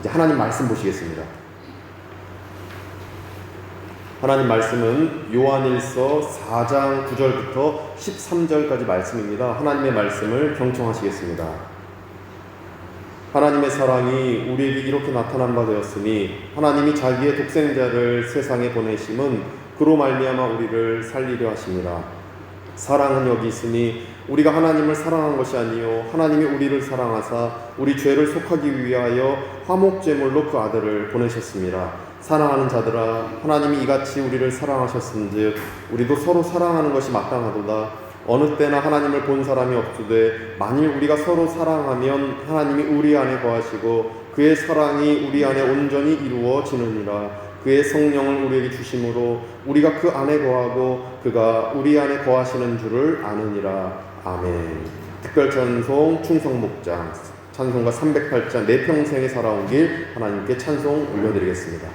이제 하나님 말씀 보시겠습니다. 하나님 말씀은 요한일서 4장 9절부터 13절까지 말씀입니다. 하나님의 말씀을 경청하시겠습니다. 하나님의 사랑이 우리에게 이렇게 나타난 바 되었으니 하나님이 자기의 독생자를 세상에 보내심은 그로 말미암아 우리를 살리려 하심이라. 사랑은 여기 있으니 우리가 하나님을 사랑한 것이 아니요 하나님이 우리를 사랑하사 우리 죄를 속하기 위하여 화목제물로 그 아들을 보내셨습니다. 사랑하는 자들아, 하나님이 이같이 우리를 사랑하셨은즉 우리도 서로 사랑하는 것이 마땅하도다. 어느 때나 하나님을 본 사람이 없으되 만일 우리가 서로 사랑하면 하나님이 우리 안에 거하시고 그의 사랑이 우리 안에 온전히 이루어지느니라. 그의 성령을 우리에게 주심으로 우리가 그 안에 거하고 그가 우리 안에 거하시는 줄을 아느니라. 아멘. 특별찬송 충성목장 찬송가 308장 내 평생에 살아온 길 하나님께 찬송 올려드리겠습니다.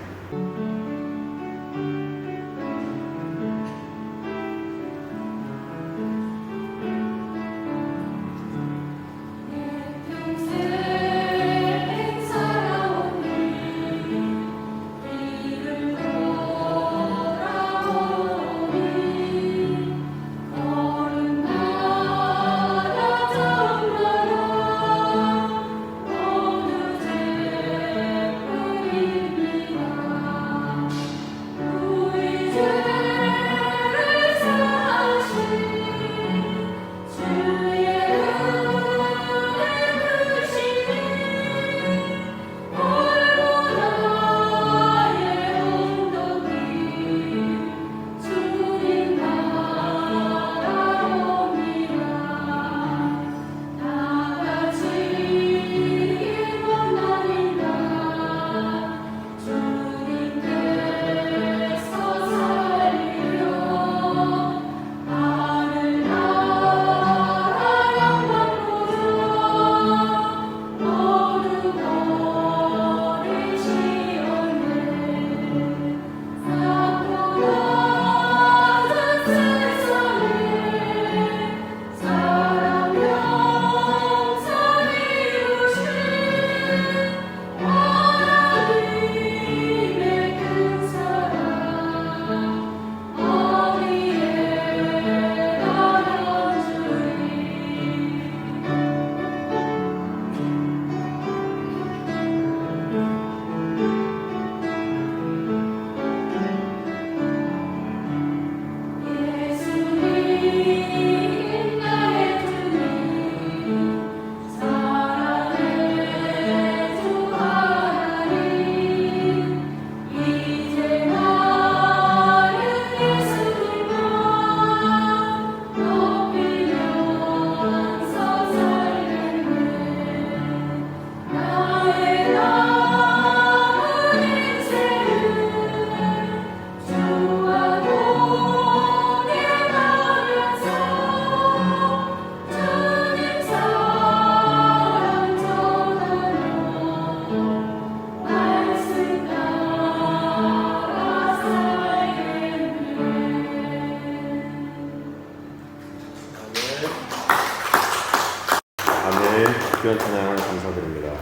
귀한 찬양을 감사드립니다.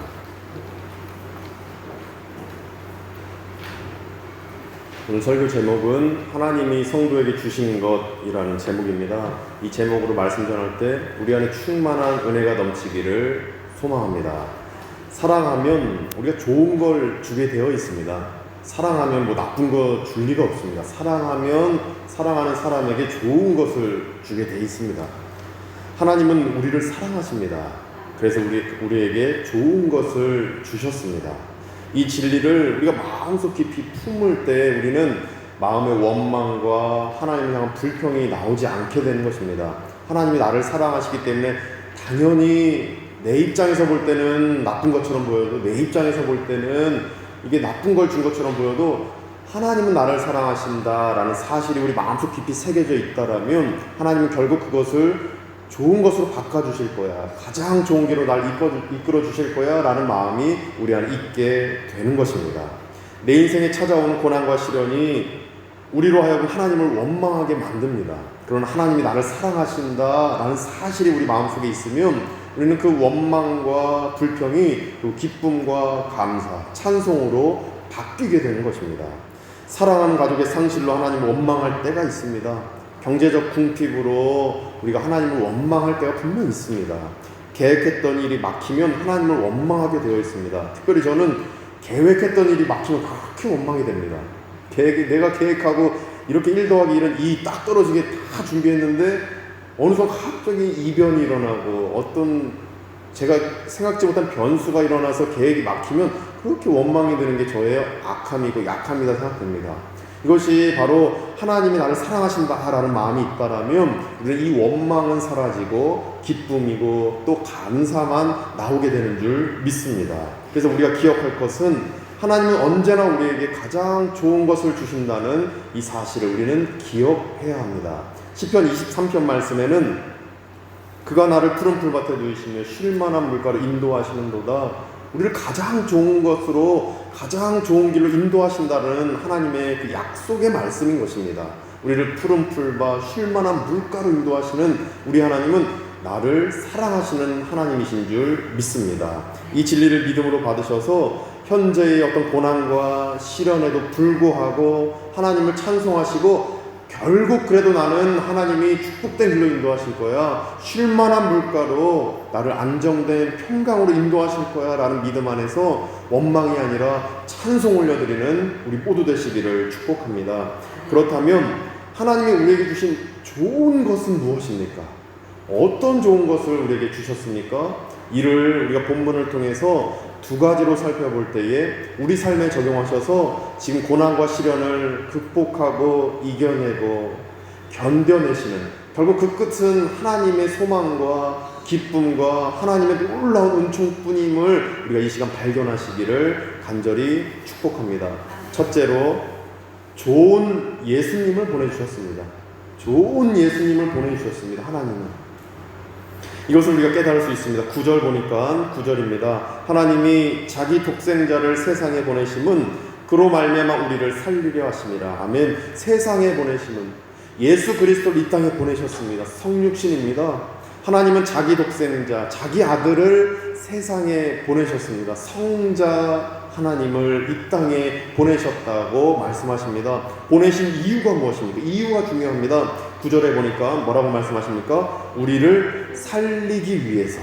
오늘 설교 제목은 하나님이 성도에게 주신 것이라는 제목입니다. 이 제목으로 말씀 전할 때 우리 안에 충만한 은혜가 넘치기를 소망합니다. 사랑하면 우리가 좋은 걸 주게 되어 있습니다. 사랑하면 뭐 나쁜 거 줄 리가 없습니다. 사랑하면 사랑하는 사람에게 좋은 것을 주게 되어 있습니다. 하나님은 우리를 사랑하십니다. 그래서 우리에게 좋은 것을 주셨습니다. 이 진리를 우리가 마음속 깊이 품을 때 우리는 마음의 원망과 하나님을 향한 불평이 나오지 않게 되는 것입니다. 하나님이 나를 사랑하시기 때문에 당연히 내 입장에서 볼 때는 나쁜 것처럼 보여도, 내 입장에서 볼 때는 이게 나쁜 걸 준 것처럼 보여도 하나님은 나를 사랑하신다라는 사실이 우리 마음속 깊이 새겨져 있다라면 하나님은 결국 그것을 좋은 것으로 바꿔주실 거야, 가장 좋은 길로 날 이끌어 주실 거야 라는 마음이 우리 안에 있게 되는 것입니다. 내 인생에 찾아오는 고난과 시련이 우리로 하여금 하나님을 원망하게 만듭니다. 그러나 하나님이 나를 사랑하신다 라는 사실이 우리 마음속에 있으면 우리는 그 원망과 불평이 그 기쁨과 감사, 찬송으로 바뀌게 되는 것입니다. 사랑하는 가족의 상실로 하나님을 원망할 때가 있습니다. 경제적 궁핍으로 우리가 하나님을 원망할 때가 분명히 있습니다. 계획했던 일이 막히면 하나님을 원망하게 되어 있습니다. 특별히 저는 계획했던 일이 막히면 그렇게 원망이 됩니다. 내가 계획하고 이렇게 1 더하기 1은 2 딱 떨어지게 다 준비했는데 어느 순간 갑자기 이변이 일어나고 어떤 제가 생각지 못한 변수가 일어나서 계획이 막히면 그렇게 원망이 드는 게 저의 악함이고 약함이다 생각됩니다. 이것이 바로 하나님이 나를 사랑하신다라는 마음이 있다라면 우리는 이 원망은 사라지고 기쁨이고 또 감사만 나오게 되는 줄 믿습니다. 그래서 우리가 기억할 것은 하나님은 언제나 우리에게 가장 좋은 것을 주신다는 이 사실을 우리는 기억해야 합니다. 시편 23편 말씀에는 그가 나를 푸른 풀밭에 누이시며 쉴만한 물가로 인도하시는도다. 우리를 가장 좋은 것으로 가장 좋은 길로 인도하신다는 하나님의 그 약속의 말씀인 것입니다. 우리를 푸른 풀밭 쉴만한 물가로 인도하시는 우리 하나님은 나를 사랑하시는 하나님이신 줄 믿습니다. 이 진리를 믿음으로 받으셔서 현재의 어떤 고난과 시련에도 불구하고 하나님을 찬송하시고 결국 그래도 나는 하나님이 축복된 길로 인도하실 거야, 쉴만한 물가로 나를 안정된 평강으로 인도하실 거야 라는 믿음 안에서 원망이 아니라 찬송 올려드리는 우리 모두 되시기를 축복합니다. 그렇다면 하나님이 우리에게 주신 좋은 것은 무엇입니까? 어떤 좋은 것을 우리에게 주셨습니까? 이를 우리가 본문을 통해서 2가지로 살펴볼 때에 우리 삶에 적용하셔서 지금 고난과 시련을 극복하고 이겨내고 견뎌내시는, 결국 그 끝은 하나님의 소망과 기쁨과 하나님의 놀라운 은총뿐임을 우리가 이 시간 발견하시기를 간절히 축복합니다. 첫째로 좋은 예수님을 보내주셨습니다. 좋은 예수님을 보내주셨습니다. 하나님은 이것을 우리가 깨달을 수 있습니다. 9절 보니까 9절입니다. 하나님이 자기 독생자를 세상에 보내심은 그로 말미암아 우리를 살리려 하심이라. 아멘. 세상에 보내심은 예수 그리스도를 이 땅에 보내셨습니다. 성육신입니다. 하나님은 자기 독생자, 자기 아들을 세상에 보내셨습니다. 성자 하나님을 이 땅에 보내셨다고 말씀하십니다. 보내신 이유가 무엇입니까? 이유가 중요합니다. 9절에 보니까 뭐라고 말씀하십니까? 우리를 살리기 위해서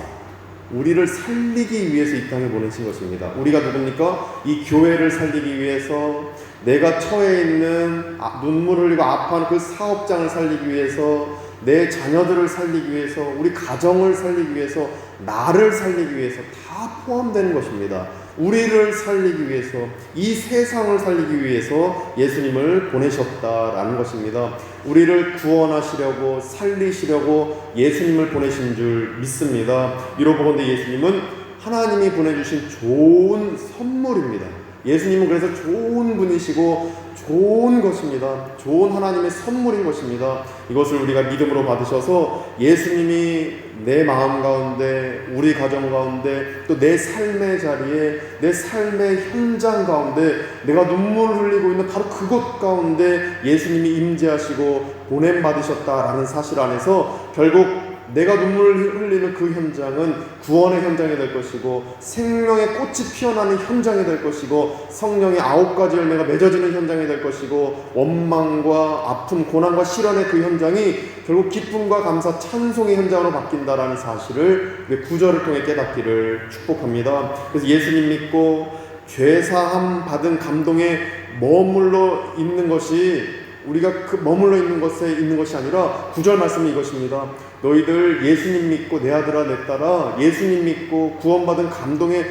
이 땅에 보내신 것입니다. 우리가 누굽니까? 이 교회를 살리기 위해서, 내가 처해 있는 눈물 흘리고 아파하는 그 사업장을 살리기 위해서, 내 자녀들을 살리기 위해서, 우리 가정을 살리기 위해서, 나를 살리기 위해서 다 포함되는 것입니다. 우리를 살리기 위해서, 이 세상을 살리기 위해서 예수님을 보내셨다라는 것입니다. 우리를 구원하시려고 살리시려고 예수님을 보내신 줄 믿습니다. 이로 보건대 예수님은 하나님이 보내주신 좋은 선물입니다. 예수님은 그래서 좋은 분이시고 좋은 것입니다. 좋은 하나님의 선물인 것입니다. 이것을 우리가 믿음으로 받으셔서 예수님이 내 마음 가운데, 우리 가정 가운데, 또 내 삶의 자리에, 내 삶의 현장 가운데 내가 눈물을 흘리고 있는 바로 그곳 가운데 예수님이 임재하시고 보냄받으셨다라는 사실 안에서 결국 내가 눈물을 흘리는 그 현장은 구원의 현장이 될 것이고, 생명의 꽃이 피어나는 현장이 될 것이고, 성령의 9가지 열매가 맺어지는 현장이 될 것이고, 원망과 아픔, 고난과 시련의 그 현장이 결국 기쁨과 감사, 찬송의 현장으로 바뀐다라는 사실을 우리 9절을 통해 깨닫기를 축복합니다. 그래서 예수님 믿고 죄사함 받은 감동에 머물러 있는 것이, 우리가 그 머물러 있는 것에 있는 것이 아니라 9절 말씀이 이것입니다. 너희들 예수님 믿고 내 아들아 내 딸아, 예수님 믿고 구원받은 감동에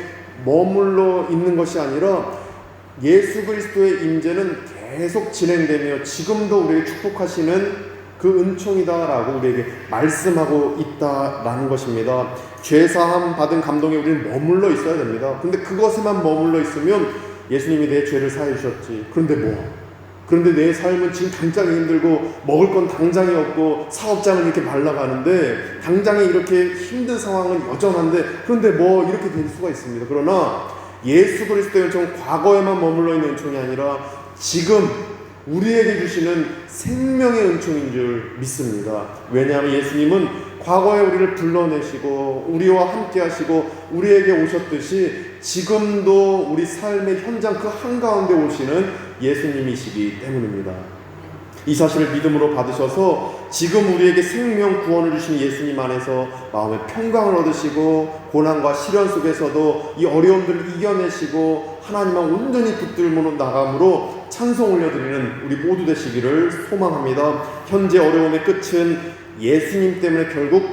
머물러 있는 것이 아니라 예수 그리스도의 임재는 계속 진행되며 지금도 우리에게 축복하시는 그 은총이다라고 우리에게 말씀하고 있다라는 것입니다. 죄사함 받은 감동에 우리는 머물러 있어야 됩니다. 근데 그것에만 머물러 있으면 예수님이 내 죄를 사해 주셨지, 그런데 내 삶은 지금 당장에 힘들고 먹을 건 당장에 없고 사업장은 이렇게 말라가는데, 당장에 이렇게 힘든 상황은 여전한데, 그런데 이렇게 될 수가 있습니다. 그러나 예수 그리스도의 은총은 과거에만 머물러 있는 은총이 아니라 지금 우리에게 주시는 생명의 은총인 줄 믿습니다. 왜냐하면 예수님은 과거에 우리를 불러내시고 우리와 함께 하시고 우리에게 오셨듯이 지금도 우리 삶의 현장 그 한가운데 오시는 예수님이시기 때문입니다. 이 사실을 믿음으로 받으셔서 지금 우리에게 생명 구원을 주신 예수님 안에서 마음의 평강을 얻으시고 고난과 시련 속에서도 이 어려움들을 이겨내시고 하나님만 온전히 붙들고 나감으로 찬송 올려드리는 우리 모두 되시기를 소망합니다. 현재 어려움의 끝은 예수님 때문에 결국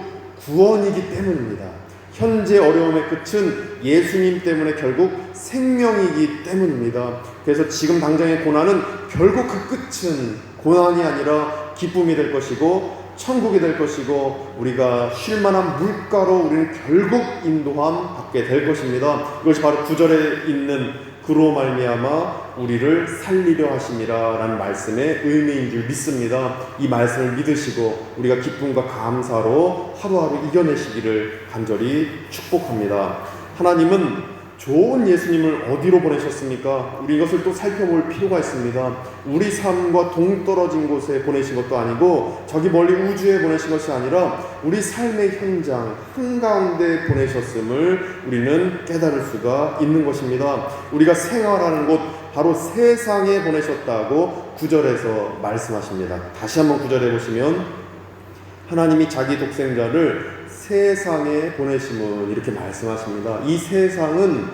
구원이기 때문입니다. 현재 어려움의 끝은 예수님 때문에 결국 생명이기 때문입니다. 그래서 지금 당장의 고난은 결국 그 끝은 고난이 아니라 기쁨이 될 것이고 천국이 될 것이고 우리가 쉴만한 물가로 우리는 결국 인도함 받게 될 것입니다. 이것이 바로 9절에 있는 그로 말미암아 우리를 살리려 하심이라 라는 말씀의 의미인 줄 믿습니다. 이 말씀을 믿으시고 우리가 기쁨과 감사로 하루하루 이겨내시기를 간절히 축복합니다. 하나님은 좋은 예수님을 어디로 보내셨습니까? 우리 이것을 또 살펴볼 필요가 있습니다. 우리 삶과 동떨어진 곳에 보내신 것도 아니고 저기 멀리 우주에 보내신 것이 아니라 우리 삶의 현장 한가운데 보내셨음을 우리는 깨달을 수가 있는 것입니다. 우리가 생활하는 곳 바로 세상에 보내셨다고 9절에서 말씀하십니다. 다시 한번 9절에 보시면 하나님이 자기 독생자를 세상에 보내심은 이렇게 말씀하십니다. 이 세상은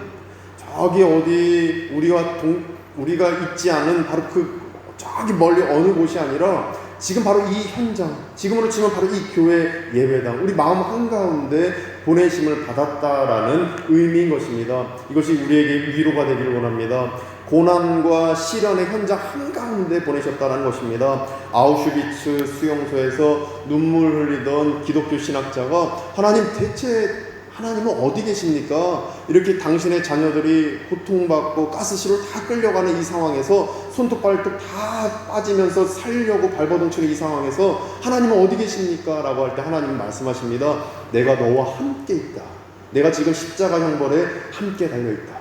저기 어디 우리가 있지 않은 바로 그 저기 멀리 어느 곳이 아니라 지금 바로 이 현장, 지금으로 치면 바로 이 교회 예배당, 우리 마음 한가운데 보내심을 받았다라는 의미인 것입니다. 이것이 우리에게 위로가 되기를 원합니다. 고난과 시련의 현장 한가운데 보내셨다는 것입니다. 아우슈비츠 수용소에서 눈물 흘리던 기독교 신학자가 하나님 대체 하나님은 어디 계십니까? 이렇게 당신의 자녀들이 고통받고 가스실로 다 끌려가는 이 상황에서 손톱 발톱 다 빠지면서 살려고 발버둥치는 이 상황에서 하나님은 어디 계십니까? 라고 할 때 하나님은 말씀하십니다. 내가 너와 함께 있다. 내가 지금 십자가 형벌에 함께 달려있다.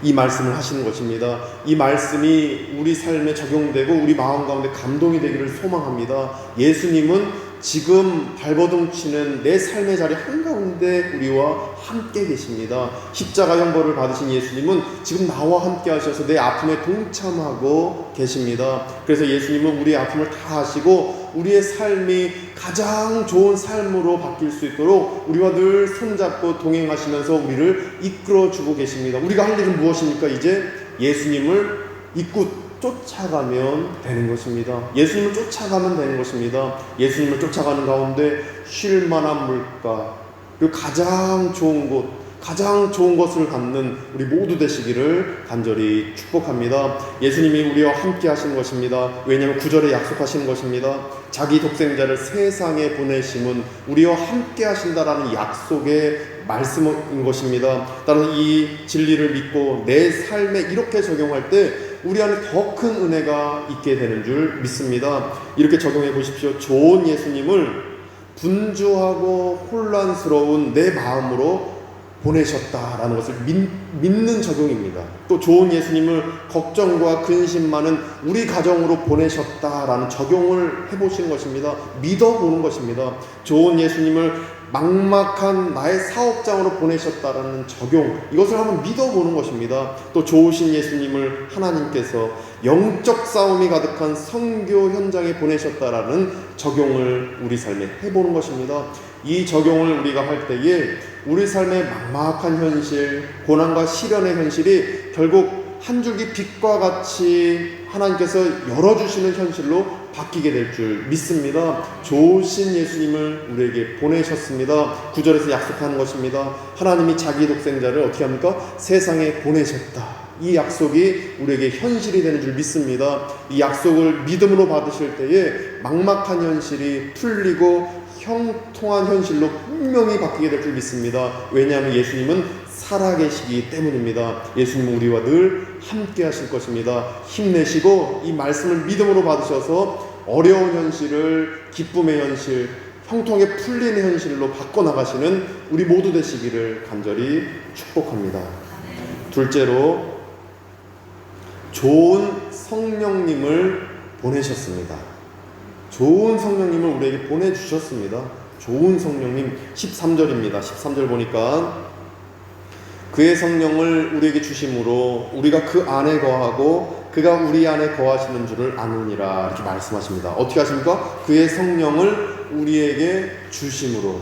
이 말씀을 하시는 것입니다. 이 말씀이 우리 삶에 적용되고 우리 마음 가운데 감동이 되기를 소망합니다. 예수님은 지금 발버둥치는 내 삶의 자리 한가운데 우리와 함께 계십니다. 십자가 형벌을 받으신 예수님은 지금 나와 함께 하셔서 내 아픔에 동참하고 계십니다. 그래서 예수님은 우리의 아픔을 다 하시고 우리의 삶이 가장 좋은 삶으로 바뀔 수 있도록 우리와 늘 손잡고 동행하시면서 우리를 이끌어주고 계십니다. 우리가 할 일은 무엇입니까? 이제 예수님을 잊고 쫓아가면 되는 것입니다. 예수님을 쫓아가면 되는 것입니다. 예수님을 쫓아가는 가운데 쉴만한 물가, 그리고 가장 좋은 곳, 가장 좋은 것을 갖는 우리 모두 되시기를 간절히 축복합니다. 예수님이 우리와 함께 하시는 것입니다. 왜냐하면 9절에 약속하시는 것입니다. 자기 독생자를 세상에 보내심은 우리와 함께 하신다라는 약속의 말씀인 것입니다. 따라서 이 진리를 믿고 내 삶에 이렇게 적용할 때 우리 안에 더 큰 은혜가 있게 되는 줄 믿습니다. 이렇게 적용해 보십시오. 좋은 예수님을 분주하고 혼란스러운 내 마음으로 보내셨다라는 것을 믿는 적용입니다. 또 좋은 예수님을 걱정과 근심 많은 우리 가정으로 보내셨다라는 적용을 해보시는 것입니다. 믿어보는 것입니다. 좋은 예수님을 막막한 나의 사업장으로 보내셨다라는 적용, 이것을 한번 믿어보는 것입니다. 또 좋으신 예수님을 하나님께서 영적 싸움이 가득한 선교 현장에 보내셨다라는 적용을 우리 삶에 해보는 것입니다. 이 적용을 우리가 할 때에 우리 삶의 막막한 현실, 고난과 시련의 현실이 결국 한 줄기 빛과 같이 하나님께서 열어주시는 현실로 바뀌게 될 줄 믿습니다. 좋으신 예수님을 우리에게 보내셨습니다. 9절에서 약속하는 것입니다. 하나님이 자기 독생자를 어떻게 합니까? 세상에 보내셨다. 이 약속이 우리에게 현실이 되는 줄 믿습니다. 이 약속을 믿음으로 받으실 때에 막막한 현실이 풀리고 형통한 현실로 분명히 바뀌게 될 줄 믿습니다. 왜냐하면 예수님은 살아계시기 때문입니다. 예수님은 우리와 늘 함께 하실 것입니다. 힘내시고 이 말씀을 믿음으로 받으셔서 어려운 현실을 기쁨의 현실, 형통하게 풀리는 현실로 바꿔나가시는 우리 모두 되시기를 간절히 축복합니다. 둘째로, 좋은 성령님을 보내셨습니다. 좋은 성령님을 우리에게 보내주셨습니다. 좋은 성령님. 13절입니다. 13절 보니까 그의 성령을 우리에게 주심으로 우리가 그 안에 거하고 그가 우리 안에 거하시는 줄을 아느니라 이렇게 말씀하십니다. 어떻게 하십니까? 그의 성령을 우리에게 주심으로,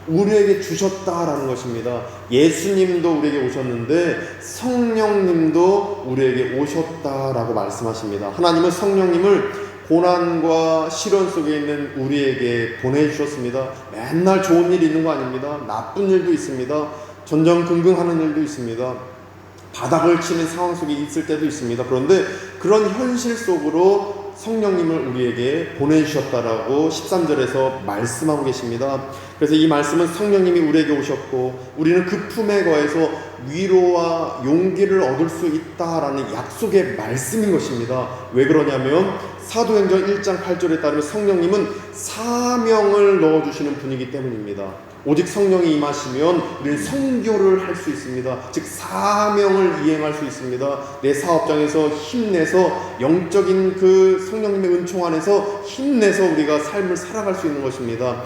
우리에게 주셨다라는 것입니다. 예수님도 우리에게 오셨는데 성령님도 우리에게 오셨다라고 말씀하십니다. 하나님은 성령님을 고난과 시련 속에 있는 우리에게 보내주셨습니다. 맨날 좋은 일이 있는 거 아닙니다. 나쁜 일도 있습니다. 전전긍긍하는 일도 있습니다. 바닥을 치는 상황 속에 있을 때도 있습니다. 그런데 그런 현실 속으로 성령님을 우리에게 보내주셨다라고 13절에서 말씀하고 계십니다. 그래서 이 말씀은 성령님이 우리에게 오셨고 우리는 그 품에 거해서 위로와 용기를 얻을 수 있다라는 약속의 말씀인 것입니다. 왜 그러냐면 사도행전 1장 8절에 따르면 성령님은 사명을 넣어주시는 분이기 때문입니다. 오직 성령이 임하시면 우리는 선교를 할 수 있습니다. 즉 사명을 이행할 수 있습니다. 내 사업장에서 힘내서 영적인 그 성령님의 은총 안에서 힘내서 우리가 삶을 살아갈 수 있는 것입니다.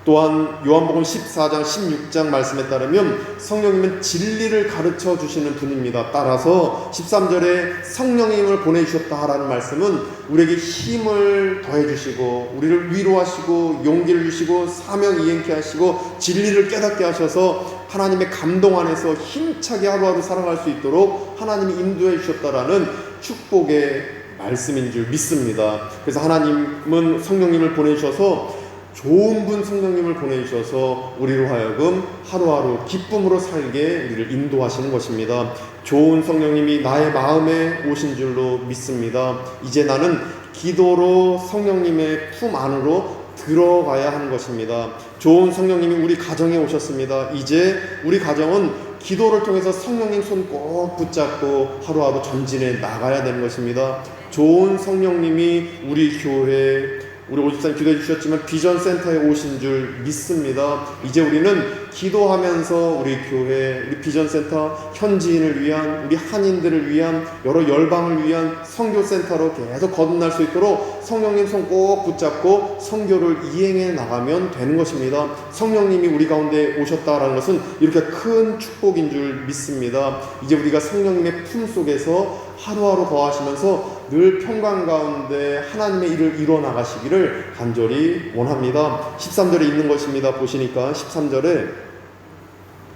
또한 요한복음 14장 16장 말씀에 따르면 성령님은 진리를 가르쳐 주시는 분입니다. 따라서 13절에 성령님을 보내주셨다라는 말씀은 우리에게 힘을 더해 주시고 우리를 위로하시고 용기를 주시고 사명 이행케 하시고 진리를 깨닫게 하셔서 하나님의 감동 안에서 힘차게 하루하루 살아갈 수 있도록 하나님이 인도해 주셨다라는 축복의 말씀인 줄 믿습니다. 그래서 하나님은 성령님을 보내주셔서 좋은 분 성령님을 보내주셔서 우리로 하여금 하루하루 기쁨으로 살게 우리를 인도하시는 것입니다. 좋은 성령님이 나의 마음에 오신 줄로 믿습니다. 이제 나는 기도로 성령님의 품 안으로 들어가야 하는 것입니다. 좋은 성령님이 우리 가정에 오셨습니다. 이제 우리 가정은 기도를 통해서 성령님 손 꼭 붙잡고 하루하루 전진해 나가야 되는 것입니다. 좋은 성령님이 우리 교회, 우리 오집사님 기도해 주셨지만 비전센터에 오신 줄 믿습니다. 이제 우리는 기도하면서 우리 교회, 우리 비전센터 현지인을 위한, 우리 한인들을 위한, 여러 열방을 위한 선교센터로 계속 거듭날 수 있도록 성령님 손 꼭 붙잡고 선교를 이행해 나가면 되는 것입니다. 성령님이 우리 가운데 오셨다라는 것은 이렇게 큰 축복인 줄 믿습니다. 이제 우리가 성령님의 품 속에서 하루하루 거하시면서 늘 평강 가운데 하나님의 일을 이루어 나가시기를 간절히 원합니다. 13절에 있는 것입니다. 보시니까 13절에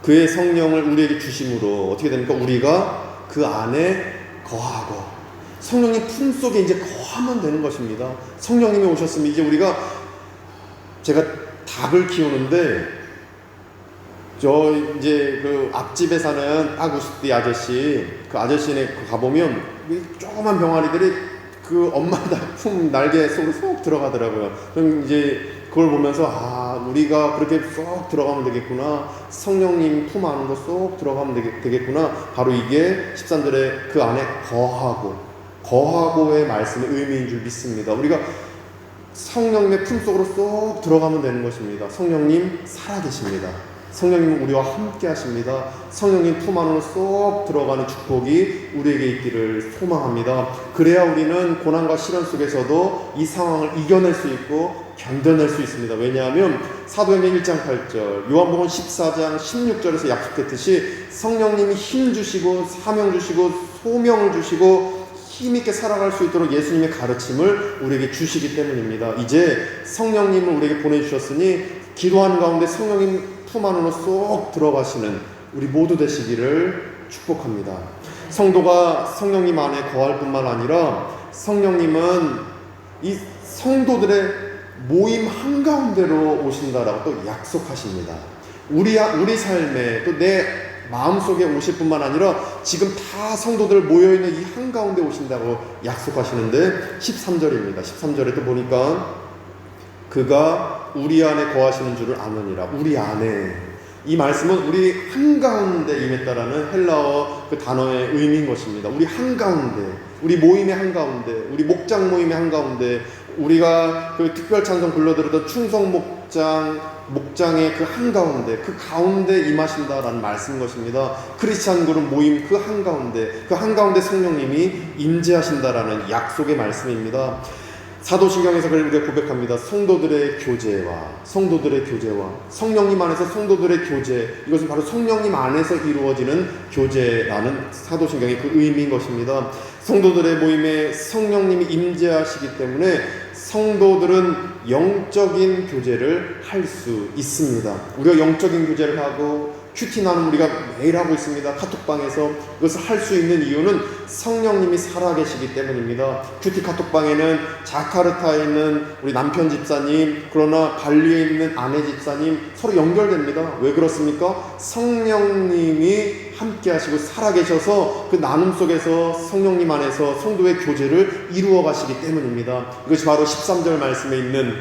그의 성령을 우리에게 주심으로 어떻게 됩니까? 우리가 그 안에 거하고 성령님 품 속에 이제 거하면 되는 것입니다. 성령님이 오셨으면 이제 우리가, 제가 닭을 키우는데 저 이제 그 앞집에 사는 아구스티 아저씨, 그 아저씨네 가보면 조그만 병아리들이 그 엄마 품 날개 속으로 쏙 들어가더라고요. 그럼 이제 그걸 보면서 우리가 그렇게 쏙 들어가면 되겠구나, 성령님 품 안으로 쏙 들어가면 되겠구나. 바로 이게 13절에 그 안에 거하고의 말씀의 의미인 줄 믿습니다. 우리가 성령님의 품 속으로 쏙 들어가면 되는 것입니다. 성령님 살아계십니다. 성령님은 우리와 함께 하십니다. 성령님 품 안으로 쏙 들어가는 축복이 우리에게 있기를 소망합니다. 그래야 우리는 고난과 시련 속에서도 이 상황을 이겨낼 수 있고 견뎌낼 수 있습니다. 왜냐하면 사도행전 1장 8절, 요한복음 14장 16절에서 약속했듯이 성령님이 힘 주시고 사명 주시고 소명을 주시고 힘있게 살아갈 수 있도록 예수님의 가르침을 우리에게 주시기 때문입니다. 이제 성령님을 우리에게 보내주셨으니 기도하는 가운데 성령님 품 안으로 쏙 들어가시는 우리 모두 되시기를 축복합니다. 성도가 성령님 안에 거할 뿐만 아니라 성령님은 이 성도들의 모임 한가운데로 오신다라고 또 약속하십니다. 우리 삶에 또 내 마음속에 오실 뿐만 아니라 지금 다 성도들 모여있는 이 한가운데 오신다고 약속하시는데 13절입니다. 13절에 또 보니까 그가 우리 안에 거하시는 줄을 아느니라. 우리 안에, 이 말씀은 우리 한가운데 임했다라는 헬라어 그 단어의 의미인 것입니다. 우리 한가운데, 우리 모임의 한가운데, 우리 목장 모임의 한가운데, 우리가 그 특별 찬송 불러드렸던 충성 목장의 그 한가운데, 그 가운데 임하신다라는 말씀인 것입니다. 크리스찬 그룹 모임 그 한가운데 성령님이 임재하신다라는 약속의 말씀입니다. 사도신경에서 그걸 우리가 고백합니다. 성도들의 교제와 성령님 안에서 성도들의 교제, 이것은 바로 성령님 안에서 이루어지는 교제라는 사도신경의 그 의미인 것입니다. 성도들의 모임에 성령님이 임재하시기 때문에 성도들은 영적인 교제를 할 수 있습니다. 우리가 영적인 교제를 하고 큐티 나눔 우리가 매일 하고 있습니다. 카톡방에서 이것을 할 수 있는 이유는 성령님이 살아계시기 때문입니다. 큐티 카톡방에는 자카르타에 있는 우리 남편 집사님, 그러나 발리에 있는 아내 집사님 서로 연결됩니다. 왜 그렇습니까? 성령님이 함께 하시고 살아계셔서 그 나눔 속에서 성령님 안에서 성도의 교제를 이루어 가시기 때문입니다. 이것이 바로 13절 말씀에 있는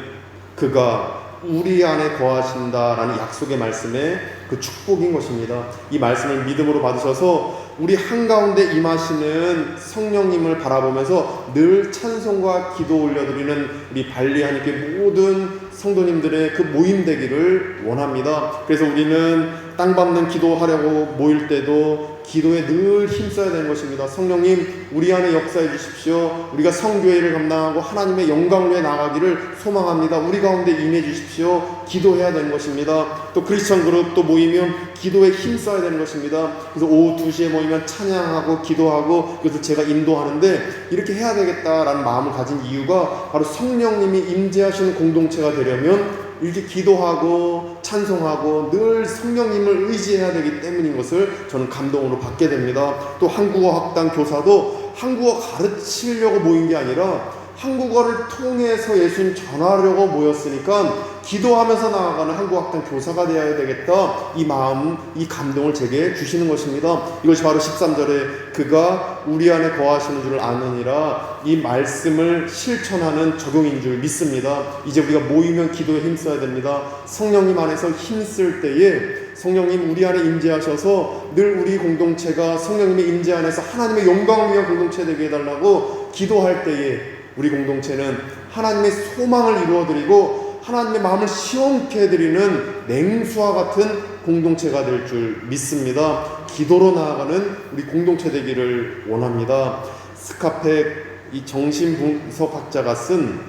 그가 우리 안에 거하신다라는 약속의 말씀의 그 축복인 것입니다. 이 말씀을 믿음으로 받으셔서 우리 한가운데 임하시는 성령님을 바라보면서 늘 찬송과 기도 올려드리는 우리 발리 하나님께 모든 성도님들의 그 모임 되기를 원합니다. 그래서 우리는 땅 밟는 기도하려고 모일 때도 기도에 늘 힘써야 되는 것입니다. 성령님, 우리 안에 역사해 주십시오. 우리가 성교회를 감당하고 하나님의 영광을 위해 나가기를 소망합니다. 우리 가운데 임해 주십시오. 기도해야 되는 것입니다. 또 크리스천 그룹 또 모이면 기도에 힘써야 되는 것입니다. 그래서 오후 2시에 모이면 찬양하고 기도하고, 그래서 제가 인도하는데 이렇게 해야 되겠다라는 마음을 가진 이유가 바로 성령님이 임재하시는 공동체가 되려면 이렇게 기도하고 찬송하고 늘 성령님을 의지해야 되기 때문인 것을 저는 감동으로 받게 됩니다. 또 한국어 학당 교사도 한국어 가르치려고 모인 게 아니라 한국어를 통해서 예수님 전하려고 모였으니까 기도하면서 나아가는 한국학당 교사가 되어야 되겠다, 이 마음, 이 감동을 제게 주시는 것입니다. 이것이 바로 13절에 그가 우리 안에 거하시는 줄을 아느니라, 이 말씀을 실천하는 적용인 줄 믿습니다. 이제 우리가 모이면 기도에 힘써야 됩니다. 성령님 안에서 힘쓸 때에 성령님 우리 안에 임재하셔서 늘 우리 공동체가 성령님의 임재 안에서 하나님의 영광을 위한 공동체 되게 해달라고 기도할 때에 우리 공동체는 하나님의 소망을 이루어드리고 하나님의 마음을 시원케 해드리는 냉수와 같은 공동체가 될 줄 믿습니다. 기도로 나아가는 우리 공동체 되기를 원합니다. 스카펙, 이 정신분석학자가 쓴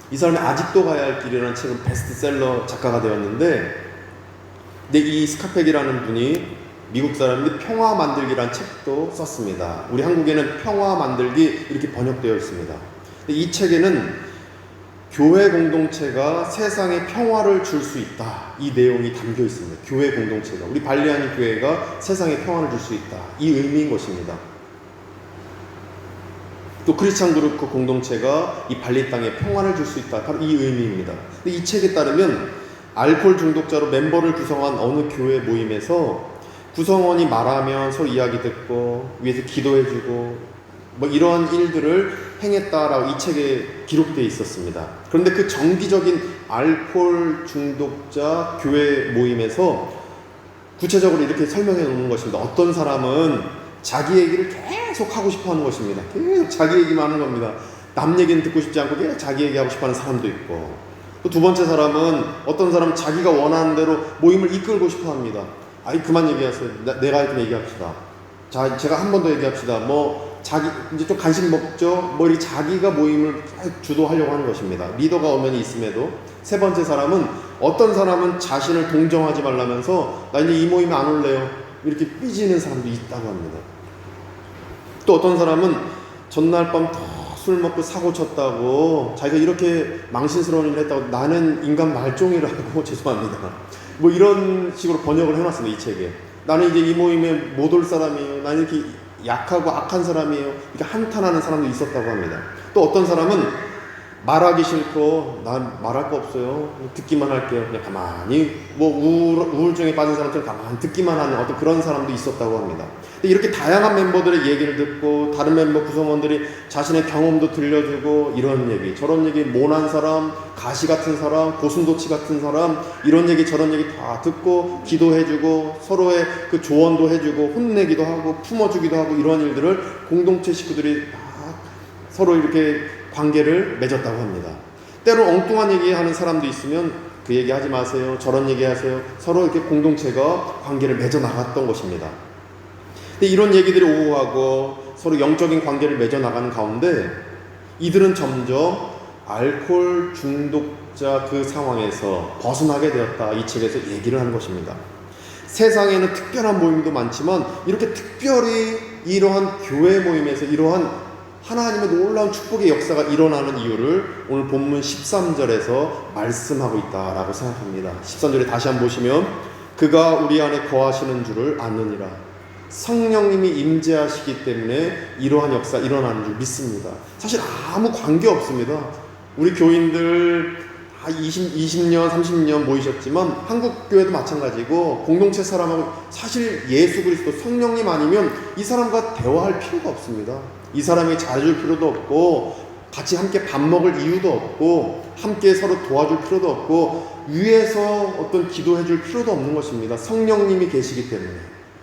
이 사람이 아직도 가야 할 길이라는 책은 베스트셀러 작가가 되었는데, 근데 이 스카펙이라는 분이 미국 사람인데 평화 만들기라는 책도 썼습니다. 우리 한국에는 평화 만들기 이렇게 번역되어 있습니다. 이 책에는 교회 공동체가 세상에 평화를 줄 수 있다, 이 내용이 담겨 있습니다. 교회 공동체가, 우리 발리아니 교회가 세상에 평화를 줄 수 있다, 이 의미인 것입니다. 또 크리스찬 그룹 그 공동체가 이 발리 땅에 평화를 줄 수 있다, 바로 이 의미입니다. 근데 이 책에 따르면 알코올 중독자로 멤버를 구성한 어느 교회 모임에서 구성원이 말하면 서로 이야기 듣고 위에서 기도해주고 뭐 이러한 일들을 행했다라고 이 책에 기록되어 있었습니다. 그런데 그 정기적인 알코올 중독자 교회 모임에서 구체적으로 이렇게 설명해 놓는 것입니다. 어떤 사람은 자기 얘기를 계속 하고 싶어 하는 것입니다. 계속 자기 얘기만 하는 겁니다. 남 얘기는 듣고 싶지 않고 계속 자기 얘기하고 싶어 하는 사람도 있고, 또 두 번째 사람은 어떤 사람은 자기가 원하는 대로 모임을 이끌고 싶어 합니다. 아이 그만 얘기하세요. 내가 할 때 얘기합시다. 자, 제가 한 번 더 얘기합시다. 뭐 자기 이제 좀 간식 먹죠. 뭐 이렇게 자기가 모임을 주도하려고 하는 것입니다. 리더가 오면 있음에도. 세 번째 사람은, 어떤 사람은 자신을 동정하지 말라면서 나 이제 이 모임에 안 올래요, 이렇게 삐지는 사람도 있다고 합니다. 또 어떤 사람은 전날 밤 술 먹고 사고 쳤다고, 자기가 이렇게 망신스러운 일을 했다고 나는 인간 말종이라고 죄송합니다, 뭐 이런 식으로 번역을 해놨습니다. 이 책에. 나는 이제 이 모임에 못 올 사람이에요, 나는 이렇게 약하고 악한 사람이에요, 이렇게 한탄하는 사람도 있었다고 합니다. 또 어떤 사람은 말하기 싫고 난 말할 거 없어요, 듣기만 할게요, 그냥 가만히, 뭐 우울증에 빠진 사람처럼 가만히 듣기만 하는 어떤 그런 사람도 있었다고 합니다. 근데 이렇게 다양한 멤버들의 얘기를 듣고 다른 멤버 구성원들이 자신의 경험도 들려주고, 이런 얘기 저런 얘기, 모난 사람, 가시 같은 사람, 고슴도치 같은 사람, 이런 얘기 저런 얘기 다 듣고 기도해주고 서로의 그 조언도 해주고 혼내기도 하고 품어주기도 하고, 이런 일들을 공동체 식구들이 서로 이렇게 관계를 맺었다고 합니다. 때로 엉뚱한 얘기하는 사람도 있으면 그 얘기 하지 마세요, 저런 얘기 하세요, 서로 이렇게 공동체가 관계를 맺어 나갔던 것입니다. 근데 이런 얘기들이 오고 가고 서로 영적인 관계를 맺어 나가는 가운데 이들은 점점 알코올 중독자 그 상황에서 벗어나게 되었다. 이 책에서 얘기를 하는 것입니다. 세상에는 특별한 모임도 많지만 이렇게 특별히 이러한 교회 모임에서 이러한 하나님의 놀라운 축복의 역사가 일어나는 이유를 오늘 본문 13절에서 말씀하고 있다라고 생각합니다. 13절에 다시 한번 보시면 그가 우리 안에 거하시는 줄을 아느니라. 성령님이 임재하시기 때문에 이러한 역사 일어나는 줄 믿습니다. 사실 아무 관계 없습니다. 우리 교인들 20년, 30년 모이셨지만 한국 교회도 마찬가지고 공동체 사람하고 사실 예수 그리스도 성령님 아니면 이 사람과 대화할 필요가 없습니다. 이 사람이 잘해줄 필요도 없고 같이 함께 밥 먹을 이유도 없고 함께 서로 도와줄 필요도 없고 위에서 어떤 기도해줄 필요도 없는 것입니다. 성령님이 계시기 때문에,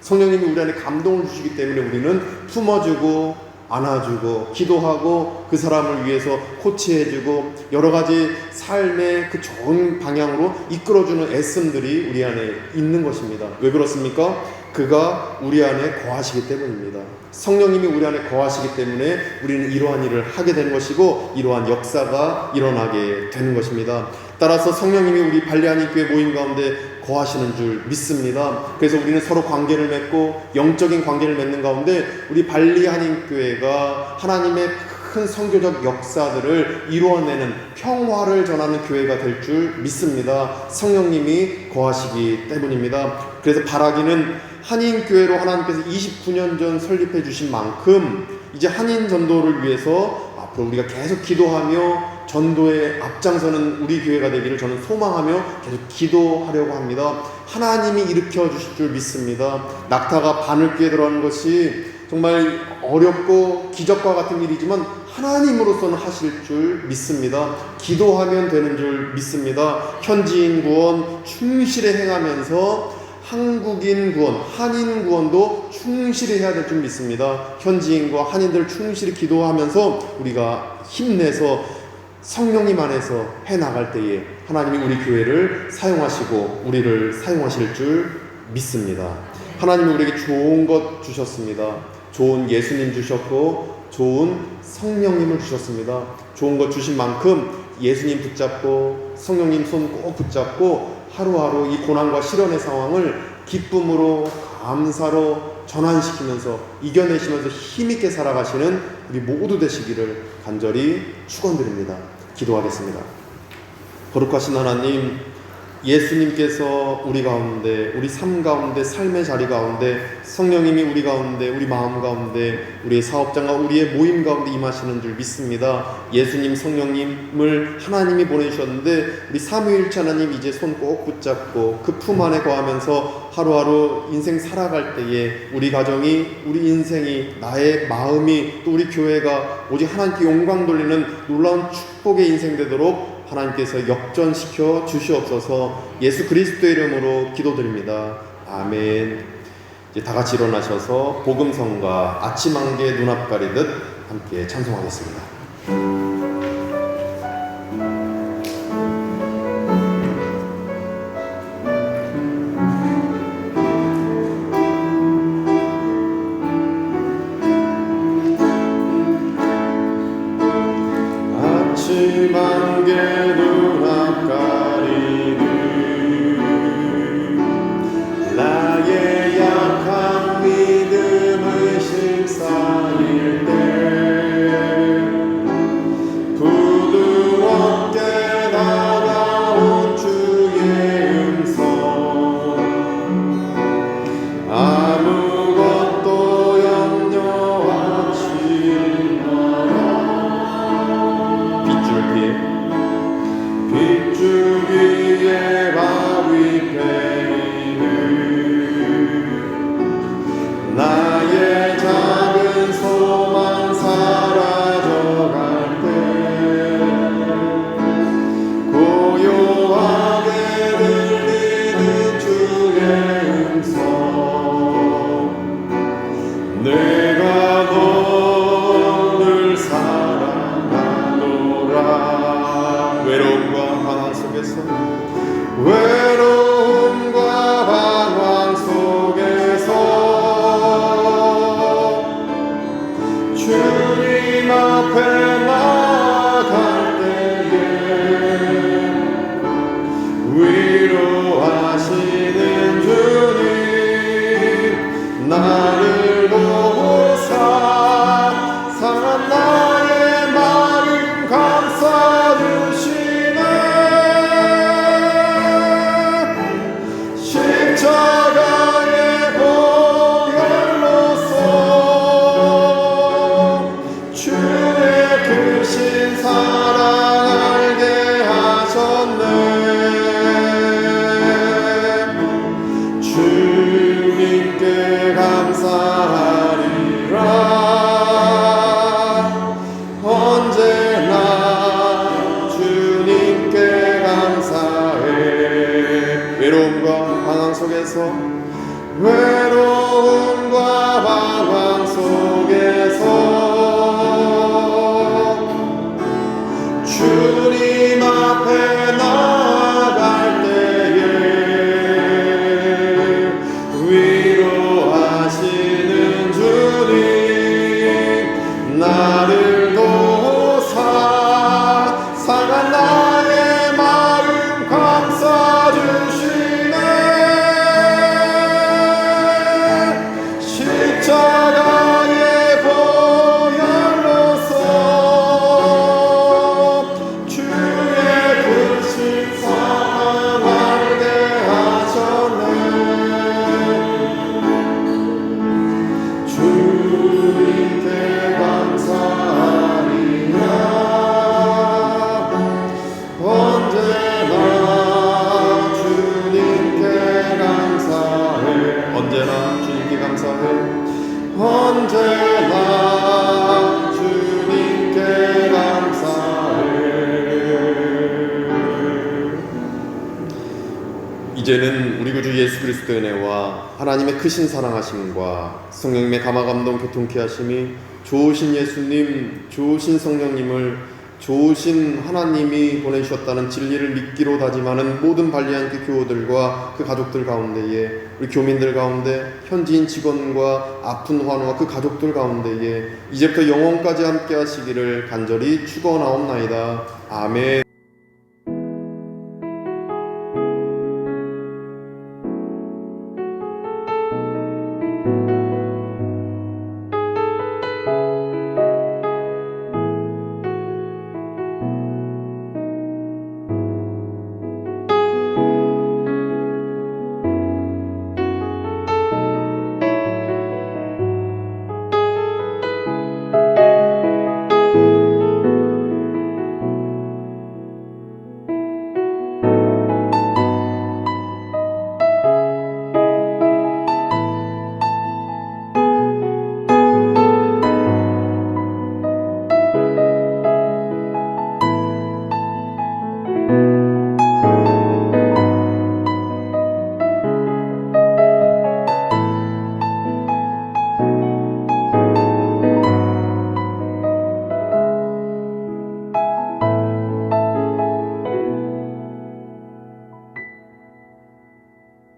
성령님이 우리 안에 감동을 주시기 때문에 우리는 품어주고 안아주고 기도하고 그 사람을 위해서 코치해주고 여러 가지 삶의 그 좋은 방향으로 이끌어주는 애씀들이 우리 안에 있는 것입니다. 왜 그렇습니까? 그가 우리 안에 거하시기 때문입니다. 성령님이 우리 안에 거하시기 때문에 우리는 이러한 일을 하게 되는 것이고 이러한 역사가 일어나게 되는 것입니다. 따라서 성령님이 우리 발리하님 교회 모임 가운데 거하시는 줄 믿습니다. 그래서 우리는 서로 관계를 맺고 영적인 관계를 맺는 가운데 우리 발리하님 교회가 하나님의 큰 선교적 역사들을 이루어내는 평화를 전하는 교회가 될 줄 믿습니다. 성령님이 거하시기 때문입니다. 그래서 바라기는 한인교회로 하나님께서 29년 전 설립해 주신 만큼 이제 한인 전도를 위해서 앞으로 우리가 계속 기도하며 전도에 앞장서는 우리 교회가 되기를 저는 소망하며 계속 기도하려고 합니다. 하나님이 일으켜 주실 줄 믿습니다. 낙타가 바늘귀에 들어가는 것이 정말 어렵고 기적과 같은 일이지만 하나님으로서는 하실 줄 믿습니다. 기도하면 되는 줄 믿습니다. 현지인 구원 충실히 행하면서 한국인 구원, 한인 구원도 충실히 해야 될 줄 믿습니다. 현지인과 한인들 충실히 기도하면서 우리가 힘내서 성령님 안에서 해나갈 때에 하나님이 우리 교회를 사용하시고 우리를 사용하실 줄 믿습니다. 하나님이 우리에게 좋은 것 주셨습니다. 좋은 예수님 주셨고 좋은 성령님을 주셨습니다. 좋은 것 주신 만큼 예수님 붙잡고 성령님 손 꼭 붙잡고 하루하루 이 고난과 시련의 상황을 기쁨으로 감사로 전환시키면서 이겨내시면서 힘있게 살아가시는 우리 모두 되시기를 간절히 축원드립니다. 기도하겠습니다. 거룩하신 하나님, 예수님께서 우리 가운데, 우리 삶 가운데, 삶의 자리 가운데, 성령님이 우리 가운데, 우리 마음 가운데, 우리의 사업장과 우리의 모임 가운데 임하시는 줄 믿습니다. 예수님, 성령님을 하나님이 보내주셨는데 우리 삼위일체 하나님 이제 손 꼭 붙잡고 그 품 안에 거하면서 하루하루 인생 살아갈 때에 우리 가정이, 우리 인생이, 나의 마음이, 또 우리 교회가 오직 하나님께 영광 돌리는 놀라운 축복의 인생 되도록 하나님께서 역전시켜 주시옵소서. 예수 그리스도의 이름으로 기도드립니다. 아멘. 이제 다 같이 일어나셔서 복음성가 아침 안개 눈앞 가리듯 함께 찬송하겠습니다. 아침 안개 눈앞 가리듯 나의 약한 믿음의 실상일 때 나를 보사 상한 나의 마음 감싸주시네. 십자가의 보혈로서 주의 크신 사랑 알게 하셨네. 주님께 감사하리라. 언제나 주님께 감사해. 외로움과 방황 속에서 주님 앞에 나아갈 때에 위로하시는 주님 나를 도사 상한 나의 마음 감싸주시네. 십자가의 보혈로서 주의 크신 사랑 알게 하셨네. 주님께 감사하리라. 언제나 주님께 감사해. 언제나 주님께 감사해. 언제나 주님께 감사해. 이제는 우리 구주 예수 그리스도의 은혜와 하나님의 크신 사랑하심과 성령님의 감화감동 교통케 하심이 좋으신 예수님, 좋으신 성령님을 좋으신 하나님이 보내주셨다는 진리를 믿기로 다짐하는 모든 발리안교 교우들과 그 가족들 가운데에, 우리 교민들 가운데, 현지인 직원과 아픈 환우와 그 가족들 가운데에 이제부터 영원까지 함께 하시기를 간절히 축원하옵나이다. 아멘.